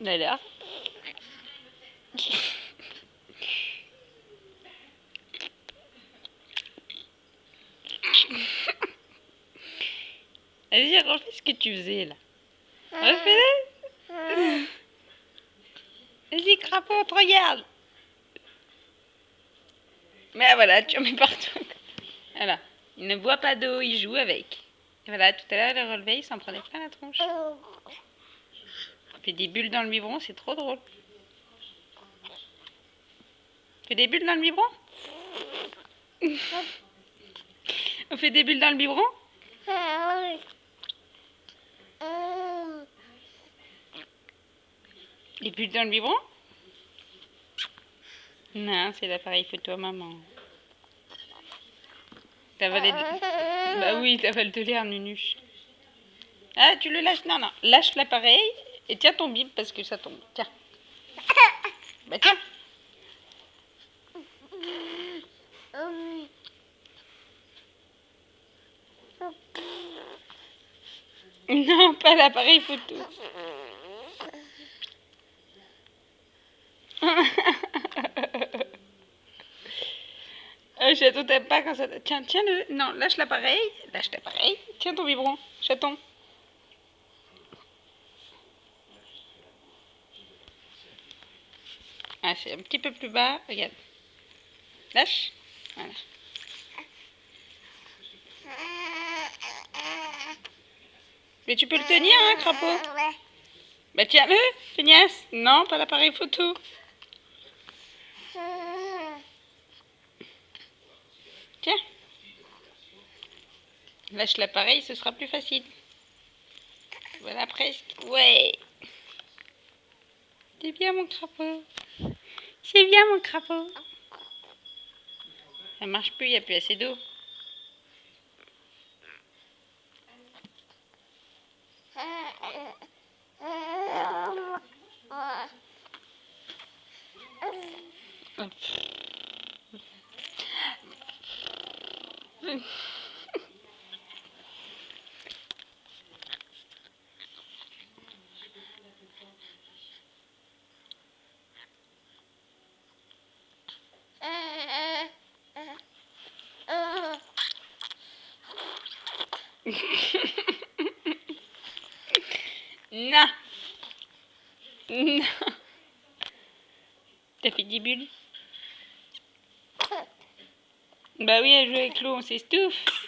Alors. Vas-y, refais ce que tu faisais là. Refais-le. Vas-y, crapaud, on te regarde. Mais voilà, tu en mets partout. Voilà. Il ne boit pas d'eau, il joue avec. Et voilà, tout à l'heure, le relevé, il s'en prenait plein la tronche. Il fait des bulles dans le biberon, c'est trop drôle. On fait des bulles dans le biberon? On fait des bulles dans le biberon? Des bulles dans le biberon? Non, c'est l'appareil photo, maman. T'avales de... Bah oui, t'avales de l'air, Nunuche. Ah, tu le lâches? Non, non. Lâche l'appareil et tiens ton bib parce que ça tombe. Tiens. Bah tiens. Non, pas l'appareil photo. Chaton, t'aimes pas quand ça... Tiens, tiens-le. Non, lâche l'appareil. Lâche l'appareil. Tiens ton biberon, chaton. Ah, c'est un petit peu plus bas. Regarde. Lâche. Voilà. Mais tu peux le tenir, hein, crapaud? Bah tiens-le, feignasse. Non, pas l'appareil photo. Tiens. Lâche l'appareil, ce sera plus facile. Voilà, presque. Ouais. C'est bien, mon crapaud. C'est bien, mon crapaud. Ça marche plus, il n'y a plus assez d'eau. Non. Non. T'as fait des bulles? Bah oui, elle joue avec l'eau, on s'estouffe.